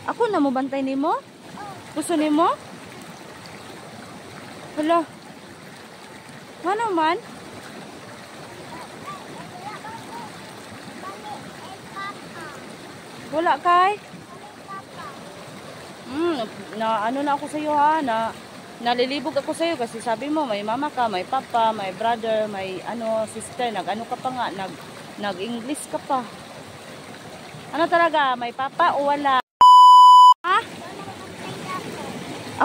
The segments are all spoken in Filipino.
Ako na mo bantay nimo? Gusto nimo? Hala. Ano man? Wala kay? Ano na ako sa iyo ha, nalilibog ako sa iyo kasi sabi mo may mama ka, may papa, may brother, may sister, nag-ano ka pa nga, nag-English ka pa. Ano talaga, may papa o wala? Ha?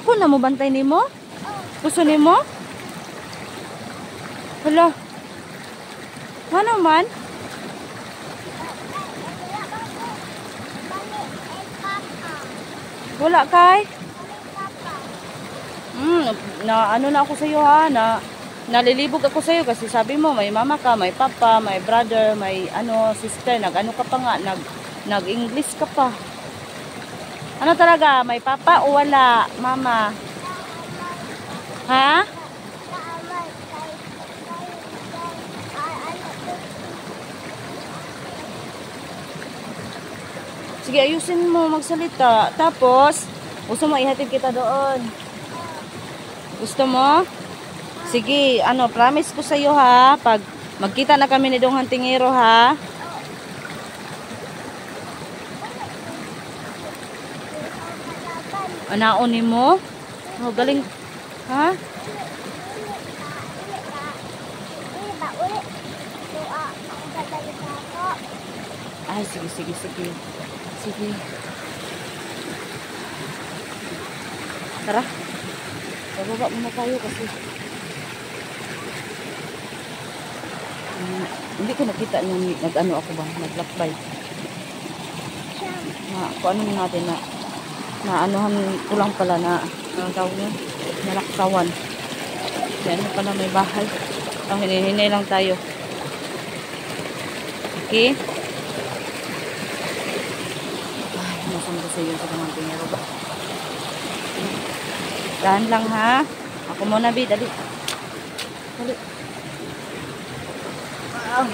Ako na mo bantay nimo? Gusto nimo? Hala. Ano man? Wala kay? Ano na ako sa iyo ha, nalilibog ako sa iyo kasi sabi mo may mama ka, may papa, may brother, may sister, nag-ano ka pa nga, nag-English ka pa. Ano talaga, may papa o wala, mama? Ha? Sige, ayusin mo magsalita. Tapos, gusto mo ihatid kita doon? Gusto mo? Sige, promise ko sa iyo ha, pag magkita na kami ni Dong Hantingero ha. Anaon mo? Oh, galing. Ha? Ay, sige. Sige. Tara. Bababa muna tayo kasi hindi ko nakita nung nag-ano ako ba, naglakbay. Kung ano natin na anuhan ko lang pala na tawag niya, nalaksawan. Yan pala may bahay. Hinihinay lang tayo. Okay? Masama sa iyo sa mga tingero ba? Dahan lang ha. Ako muna bi, dali. Dali. Wow. Oh.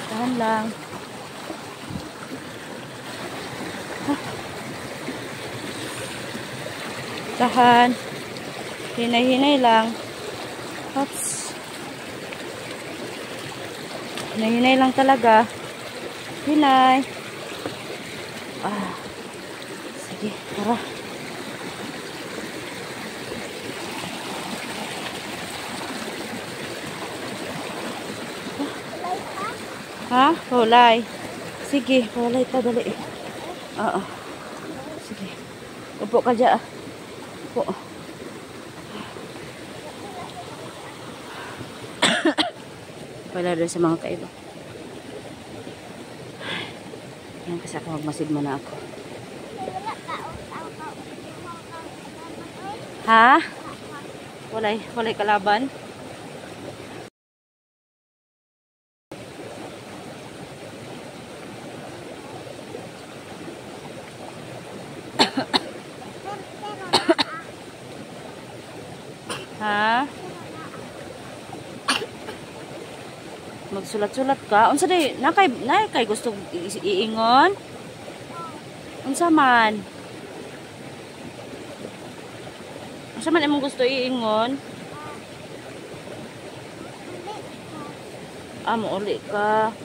Dahan lang. Dahan. Hinay-hinay lang. Oops. Hinay-hinay lang talaga. Hinay. Sige, tara. Ha? Hulay. Sige, hulay ta dali. Oo. Sige. Upo ka dyan. Upo. Pala doon sa mga kaiba. Yan kasi ako magmasid mo na ako. Ha? Walay kalaban? Ha? Magsulat-sulat ka? Unsa day? Nakay gusto iingon? Unsa man? Unsa man imong gusto iingon? Mauli ka.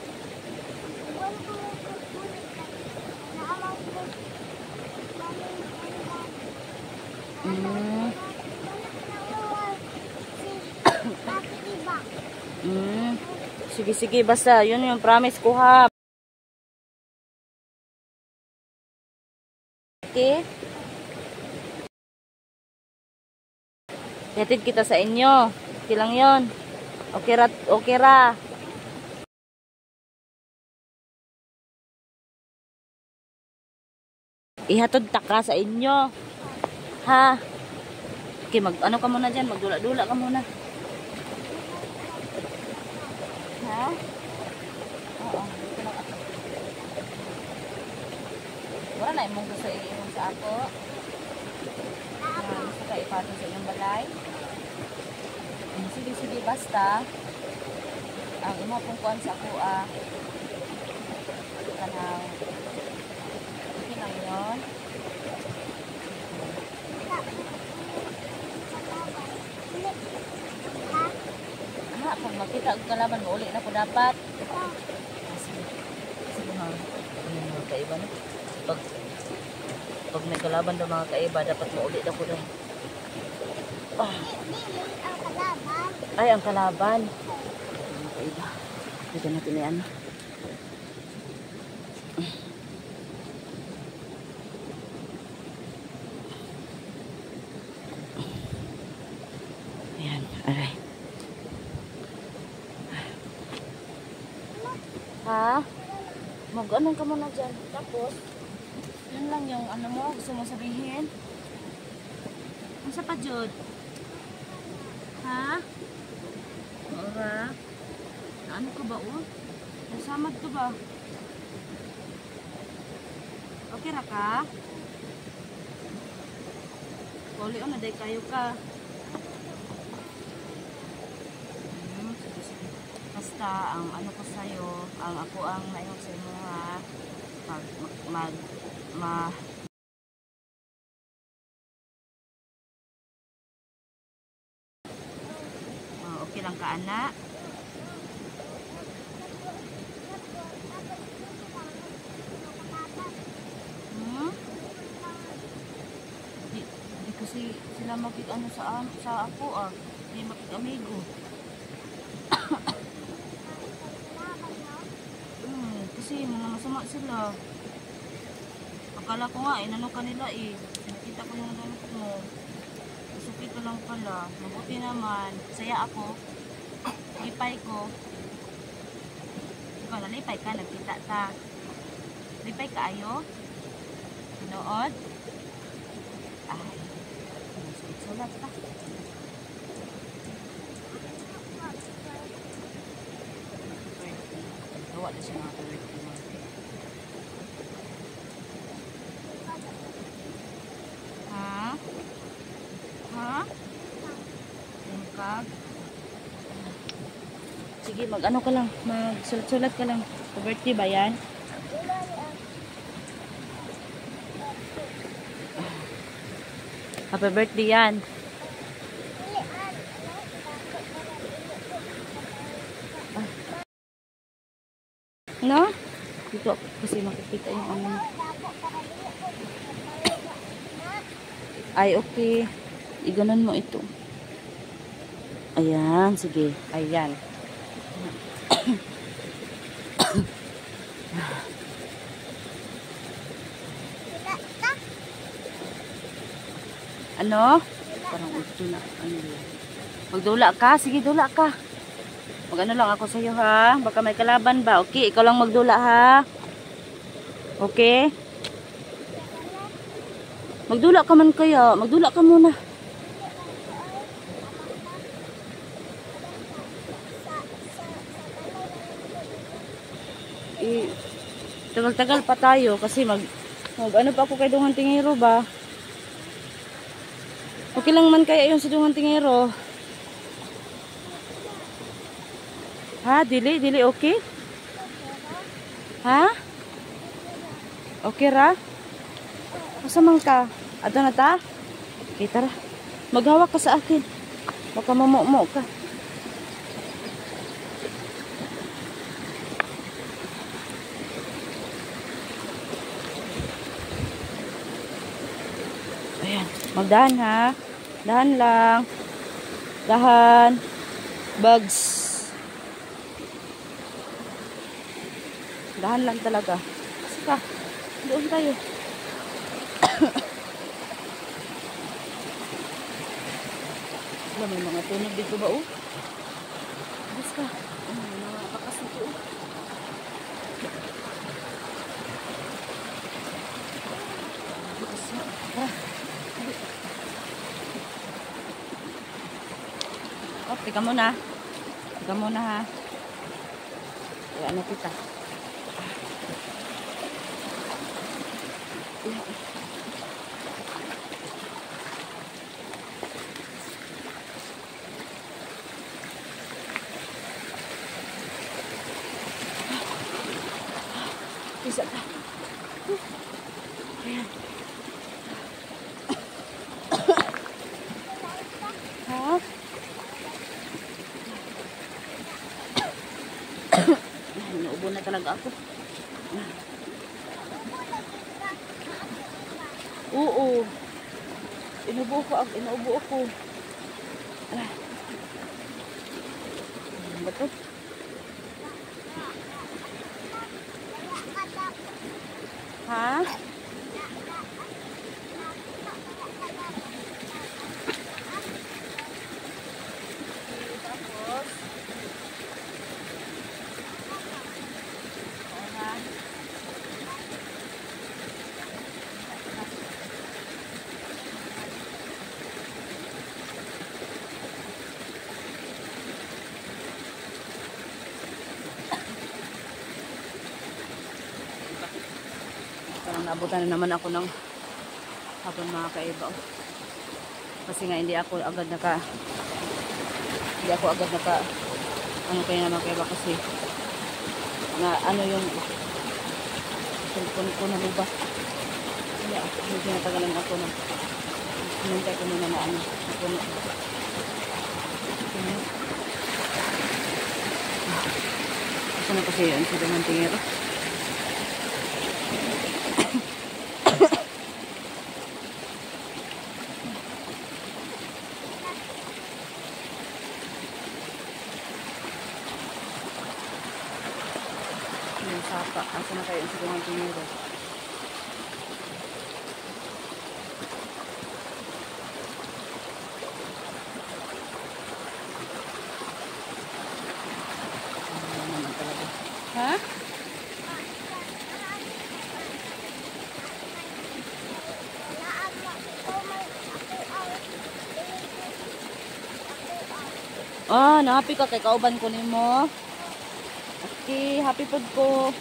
Sige, basta yun yung promise ko ha. Okay? Hatid kita sa inyo. Okay lang yun. Okay ra. Ihatod ta ka sa inyo. Ha? Okay, ano ka muna dyan. Magdula-dula ka muna. Ha? Oo, dito lang ako. Wala na imong gusto i-iwan sa ako. Gusto ka ipato sa inyong balay. Sige, sige, basta. Ang imo pong kuhan sa ako, kanang, okay lang yun. Kung makita ang kalaban mo, uli na ko dapat. Sige, sige ha. Ayan mga kaiba na. Pag may kalaban daw mga kaiba, dapat mo uli na ko na. Ay, ang kalaban. Mga kaiba. Dito natin yan. Ayan, aray. Ha? Mag-anong ka muna dyan. Tapos, yun lang yung ano mo, gusto mo sabihin. Ano sa pa, Jud? Ha? Ora? Ano ka ba, oh? Nasamad ka ba? Okay ra ka? Kuli o, naday kayo ka. Basta, ang ano ko sa'yo, ang ako ang naayong sa inyo ha, okay lang ka, anak? Di kasi sila makik-ano sa ako di makik-amigo. Kasi mga masama sila. Akala ko nga, inano ka nila nakita ko yung damit mo. Suki ko lang pala. Mabuti naman. Saya ako. Lipay ko. Ikaw nalipay ka, nagkita ta. Lipay ka ayo? Nood? Ay, sulat ka. Gawa na siya mga tuwid. Ha? Ha? Lingkag? Sige, mag-ano ka lang. Magsulat-sulat ka lang. Birthday ba yan? Happy birthday yan. No? Dito ako kasi makikita yung ano. Ay, okay. Iganon mo ito. Ayan, sige. Ayan. Ano? Parang ito na. Ano yun? Magdula ka? Sige, dula ka. Mag-ano lang ako sa iyo ha. Baka may kalaban ba? Okay, ikaw lang magdula ha. Okay? Magdula ka man kaya. Magdula ka muna. Tagal-tagal pa tayo kasi ano pa ako kay Dungan Tingero ba? Okay lang man kaya yung si Dungan Tingero. Ha? Dili okay? Ha? Okay ra? Masamang ka? Ato na ta? Okay, tara. Maghawak ka sa akin. Baka mamumo ka. Ayan. Magdahan ha. Dahan lang. Dahan. Bugs. Dahan lang talaga. Saka. Doon tayo. Wala, may mga tunog dito ba Bus ka. May mga bakas dito Bakas na. Tara. Tika muna. Tika muna ha. Ano kita? Bisa ka. Ayan. Ha? Naubo na talaga ako. Oo. Inubo ako. Ano ba to? Ha? Tapos parang naabutan na naman ako ng hapon mga kaiba. Kasi nga hindi ako agad naka ano kayo na mga kaiba kasi na ano yung cellphone ko na luba. Kaya medyo natagalan ako na hinintay ko muna na ano ako na na kasi yun sa Dungan Tingero. Yung sapa. Asa na kayo sa Dungan Tingero? Naman talaga. Ha? Ah, na-happy ka kay kauban ko nimo. Okay, happy food ko.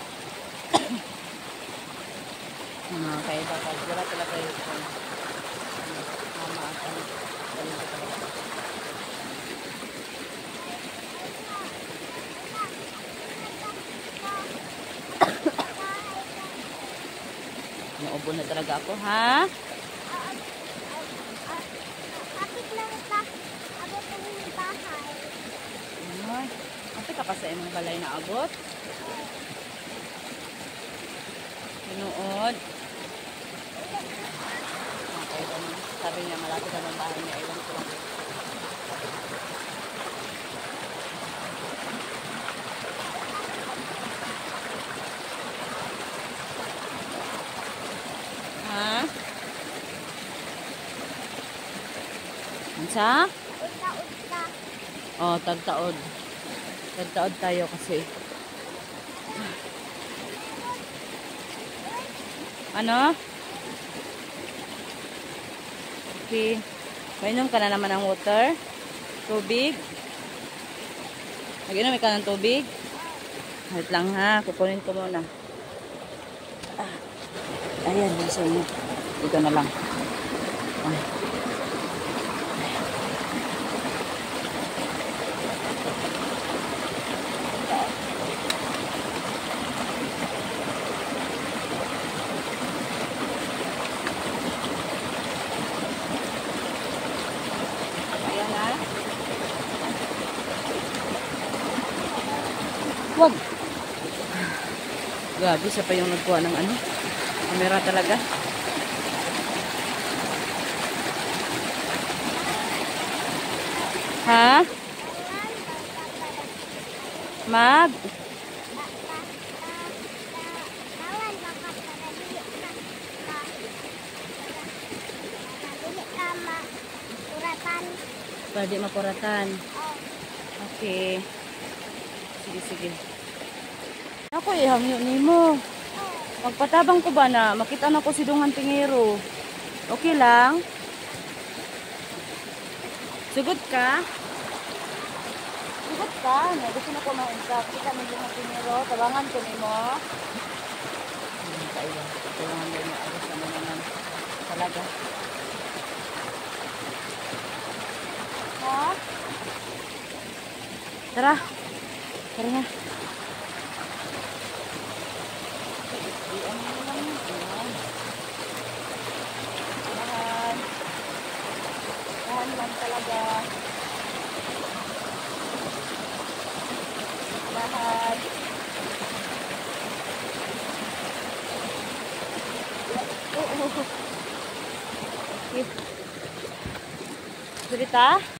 Mga kaiba ka, wala talaga yung mama at ano. Naubo na talaga ako, ha? Kapit lang ita. Abot ang yung bahay. Ay, ate ka pa sa imong balay na abot? Pinuod. Okay, sabi niya malapit na ng bahay niya. Iwan ko lang. Ha? Ansa? Uta-uta. Oh, tagtaod. Tagtaod tayo kasi. Ano? Okay. Mainom ka na naman ng water? Tubig? Mag-inom ka ng tubig? Wait lang ha. Kukunin ko muna. Ayan, nasa inyo. Dito na lang. Ayan na. Wag. Grabe, siya pa yung nagkuha ng ano. Kamera talaga. Ha? Mag? Kawan baka para dili ka ma-uratan. Para di mapuratan. Oh. Okay. Sige, sige. Ako ihangyo nimo. Magpatabang ko ba na makita na ko si Dungan Tingero? Okay lang? Sugod ka? Sugod Abot ka. May gusto na ko ma-intak. Kita mo yung tiniro. Tabangan ko ni mo. Kaya. Tabangan mo yung abot naman naman. Talaga. Ha? Tara. Tara na. Iyan mo lang yun. Ayan. Dahan. Dahan lang talaga. Dahan. Okay. Surita?